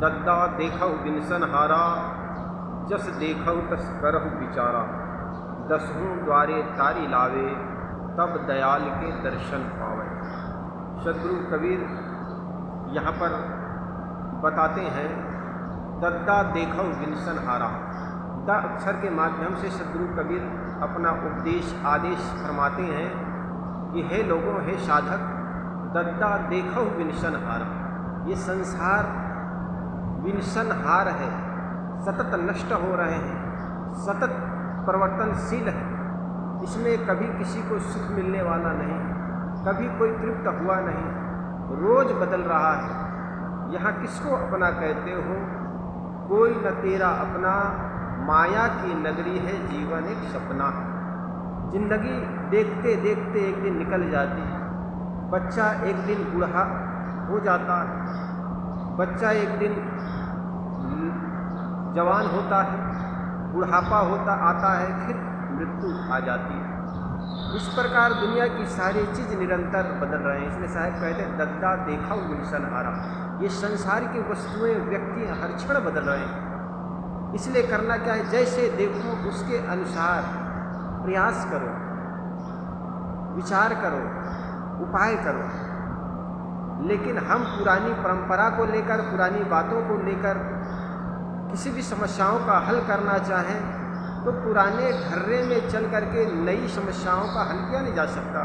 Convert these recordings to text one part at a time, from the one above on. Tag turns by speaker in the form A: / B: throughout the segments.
A: दद्दा देखऊ बिनसन हारा, जस देखऊ तस करहु विचारा। दसहूँ द्वारे तारी लावे, तब दयाल के दर्शन पावे। सद्गुरु कबीर यहाँ पर बताते हैं दद्दा देखऊ बिनसन हारा। द अक्षर के माध्यम से सद्गुरु कबीर अपना उपदेश आदेश फरमाते हैं कि हे लोगों, हे साधक, दद्दा देखऊ बिनसन हारा। ये संसार विनसन हार है, सतत नष्ट हो रहे हैं, सतत परिवर्तनशील है। इसमें कभी किसी को सुख मिलने वाला नहीं, कभी कोई तृप्त हुआ नहीं, रोज बदल रहा है। यहाँ किसको अपना कहते हो? कोई न तेरा अपना, माया की नगरी है जीवन एक सपना। जिंदगी देखते देखते एक दिन निकल जाती है। बच्चा एक दिन बूढ़ा हो जाता है, बच्चा एक दिन जवान होता है, बुढ़ापा होता आता है, फिर मृत्यु आ जाती है। इस प्रकार दुनिया की सारी चीज़ निरंतर बदल रहे हैं। इसलिए साहब कहते हैं दद्दा देखा बिनसन हारा। ये संसार की वस्तुएं, व्यक्ति हर क्षण बदल रहे हैं। इसलिए करना क्या है? जैसे देखो उसके अनुसार प्रयास करो, विचार करो, उपाय करो। लेकिन हम पुरानी परंपरा को लेकर, पुरानी बातों को लेकर किसी भी समस्याओं का हल करना चाहें तो पुराने ढर्रे में चल करके नई समस्याओं का हल किया नहीं जा सकता।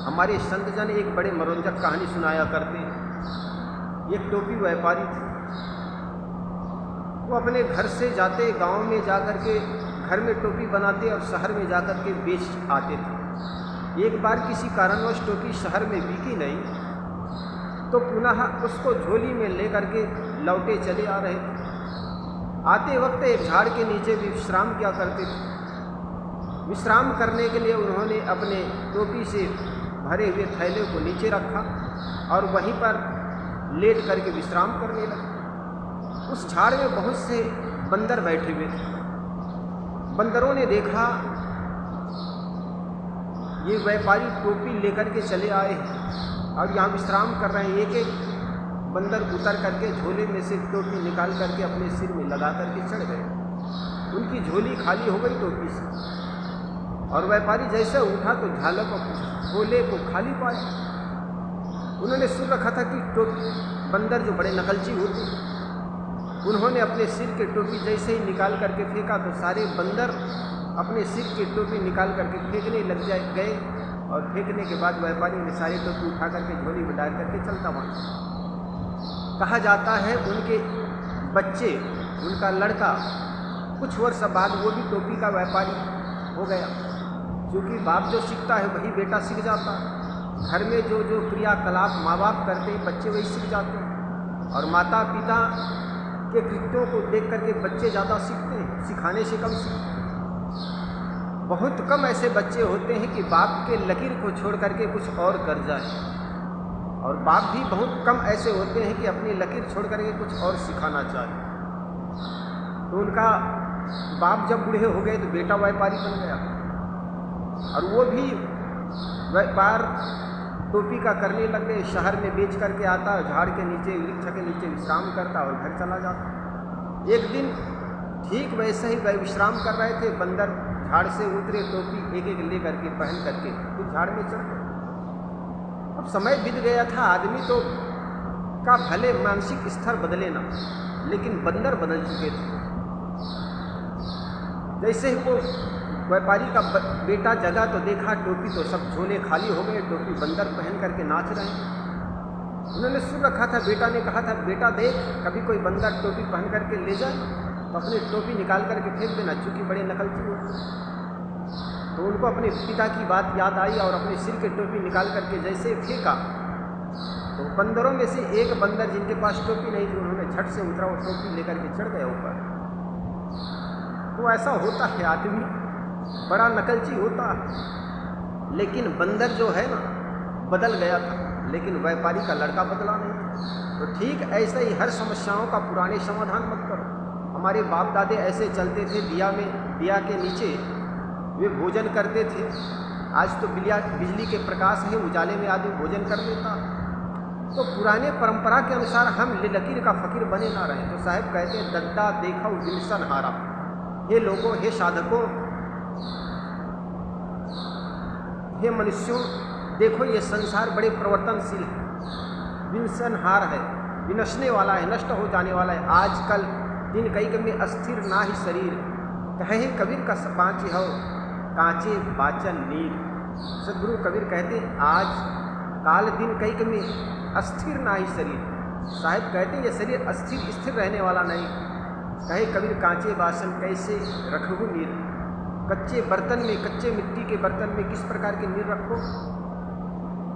A: हमारे संतजन एक बड़े मनोरंजक कहानी सुनाया करते हैं। एक टोपी व्यापारी थे। वो अपने घर से जाते, गांव में जाकर के घर में टोपी बनाते और शहर में जाकर के बेच आते थे। एक बार किसी कारणवश टोपी शहर में बिकी नहीं तो पुनः उसको झोली में लेकर के लौटे चले आ रहे थे। आते वक्त एक झाड़ के नीचे भी विश्राम किया करते थे। विश्राम करने के लिए उन्होंने अपने टोपी से भरे हुए थैले को नीचे रखा और वहीं पर लेट करके विश्राम करने लगे। उस झाड़ में बहुत से बंदर बैठे हुए थे। बंदरों ने देखा ये व्यापारी टोपी लेकर के चले आए हैं और यहाँ विश्राम कर रहे हैं। एक एक बंदर उतर करके झोले में से टोपी निकाल करके अपने सिर में लगा करके चढ़ गए। उनकी झोली खाली हो गई टोपी से और व्यापारी जैसे उठा तो झोले को खाली पाया। उन्होंने सुन रखा था कि बंदर जो बड़े नकलची होते, उन्होंने अपने सिर के टोपी जैसे ही निकाल करके फेंका तो सारे बंदर अपने सिर की टोपी निकाल करके फेंकने लग गए और फेंकने के बाद व्यापारी ने सारी टोपी उठा करके झोली में डाल करके चलता वहाँ। कहा जाता है उनके बच्चे, उनका लड़का कुछ वर्ष बाद वो भी टोपी का व्यापारी हो गया। क्योंकि बाप जो सीखता है वही बेटा सीख जाता है। घर में जो जो क्रियाकलाप माँ बाप करते हैं बच्चे वही सीख जाते हैं। और माता पिता के कृत्यों को देख करके बच्चे ज़्यादा सीखते हैं, सिखाने से कम सीखते हैं। बहुत कम ऐसे बच्चे होते हैं कि बाप के लकीर को छोड़ करके कुछ और कर जाए, और बाप भी बहुत कम ऐसे होते हैं कि अपनी लकीर छोड़ करके कुछ और सिखाना चाहे। तो उनका बाप जब बूढ़े हो गए तो बेटा व्यापारी बन गया और वो भी व्यापार टोपी का करने लग गए। शहर में बेच करके आता, झाड़ के नीचे, वृक्ष के नीचे विश्राम करता और घर चला जाता। एक दिन ठीक वैसे ही वह विश्राम कर रहे थे, बंदर झाड़ से उतरे, टोपी एक एक ले करके पहन करके फिर झाड़ में चढ़ गए। अब समय बीत गया था, आदमी तो का भले मानसिक स्तर बदले ना, लेकिन बंदर बदल चुके थे। जैसे ही वो व्यापारी का बेटा जगा तो देखा टोपी तो सब झोले खाली हो गए, टोपी बंदर पहन करके नाच रहे हैं। उन्होंने सुन रखा था, बेटा ने कहा था बेटा देख कभी कोई बंदर टोपी पहन करके ले जाए तो अपनी टोपी निकाल करके फेंक देना, चूँकि बड़े नकलची होते। तो उनको अपने पिता की बात याद आई और अपने सिर के टोपी निकाल करके जैसे फेंका तो बंदरों में से एक बंदर जिनके पास टोपी नहीं थी, उन्होंने झट से उतरा और टोपी लेकर के चढ़ गया ऊपर। तो ऐसा होता है, आदमी बड़ा नकलची होता है। लेकिन बंदर जो है ना बदल गया था, लेकिन व्यापारी का लड़का बदला नहीं। तो ठीक ऐसे ही हर समस्याओं का पुराने समाधान मत करो। हमारे बाप दादे ऐसे चलते थे, दिया के नीचे वे भोजन करते थे। आज तो बिजली के प्रकाश है, उजाले में आदमी भोजन कर लेता। तो पुराने परंपरा के अनुसार हम लकीर का फ़कीर बने ना रहें। तो साहब कहते हैं दद्दा देखो विल्सन हारा। हे लोगों, हे साधकों, हे मनुष्यों, देखो ये संसार बड़े प्रवर्तनशील है, विनसनहार है, विनशने वाला है, नष्ट हो जाने वाला है। आजकल दिन कई कभी अस्थिर ना ही शरीर, कहे कबीर का सपांच हो कांचे बाचन नीर। सदगुरु कबीर कहते आज काल दिन कई कभी अस्थिर ना ही शरीर। साहिब कहते ये शरीर अस्थिर स्थिर रहने वाला नहीं। कहे कबीर कांचे बासन कैसे रखू नीर। कच्चे बर्तन में, कच्चे मिट्टी के बर्तन में किस प्रकार के नीर रखो।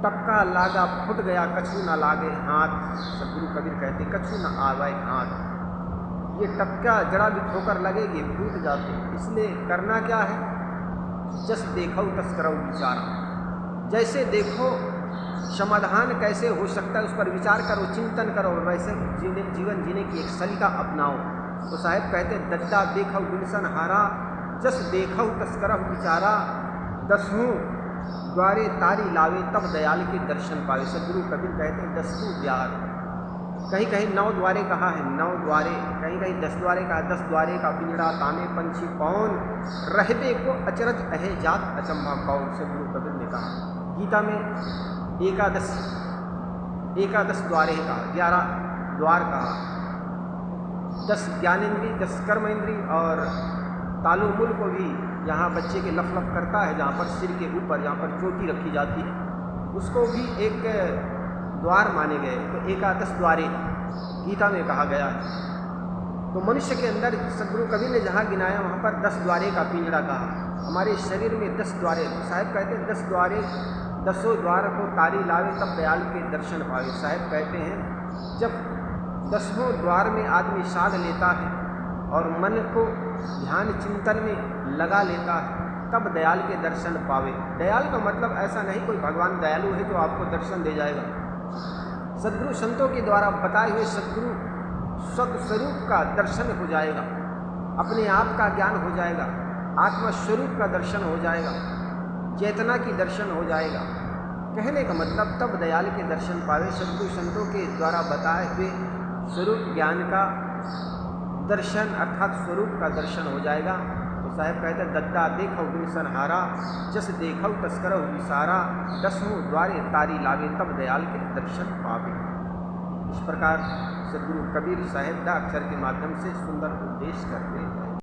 A: टपका लागा फुट गया कछु ना लागे हाथ। सदगुरु कबीर कहते कछु ना आवे हाथ। ये टपका जरा भी ठोकर लगेगी फूट जाते। इसलिए करना क्या है, जस देखो तस करो विचार। जैसे देखो समाधान कैसे हो सकता है उस पर विचार करो, चिंतन करो और वैसे जीवन जीने की एक सलीका अपनाओ। तो साहब कहते दद्दा देखो विल्सन हारा, जस देखो तस करो विचारा। दसों द्वारे तारी लावे तब दयाल के दर्शन पावे। सदगुरु कबीर कहते हैं 10 द्वार, कहीं कहीं 9 द्वारे कहा है, 9 द्वारे, कहीं कहीं 10 द्वारे कहा। 10 द्वारे का पिंजड़ा ताने पंछी कौन, रहबे को अचरज अहे जात अचंभा कौन। सदगुरु कबीर ने कहा गीता में एकादश द्वारे कहा, 11 द्वार कहा। 10 ज्ञानेन्द्रीय, 10 कर्मेंद्रीय और तालु मूल को भी यहाँ बच्चे के लफ लफ करता है, जहाँ पर सिर के ऊपर जहाँ पर चोटी रखी जाती है उसको भी एक द्वार माने गए। तो एकादश द्वारे गीता में कहा गया है। तो मनुष्य के अंदर सदगुरु कबीर ने जहाँ गिनाया वहाँ पर 10 द्वारे का पिंजड़ा कहा। हमारे शरीर में 10 द्वारे। साहब कहते हैं 10 द्वारे, 10 द्वार को तारी लावे तब दयाल के दर्शन पावे। साहब कहते हैं जब 10वें द्वार में आदमी साध लेता है और मन को ध्यान चिंतन में लगा लेता है तब दयाल के दर्शन पावे। दयाल का मतलब ऐसा नहीं कोई भगवान दयालु है तो आपको दर्शन दे जाएगा। सदगुरु संतों के द्वारा बताए हुए सदगुरु सदस्वरूप का दर्शन हो जाएगा, अपने आप का ज्ञान हो जाएगा, आत्मा स्वरूप का दर्शन हो जाएगा, चेतना की दर्शन हो जाएगा। कहने का मतलब तब दयाल के दर्शन पावे। सदगुरु संतों के द्वारा बताए हुए स्वरूप ज्ञान का दर्शन अर्थात स्वरूप का दर्शन हो जाएगा। तो साहब कहते दद्दा देखो विल्सन हारा, जस देखो तस करो विसारा। 10वें द्वारे तारी लावे तब दयाल के दर्शन पावे। इस प्रकार सदगुरु कबीर साहिब दा अक्षर के माध्यम से सुंदर उपदेश करते हैं।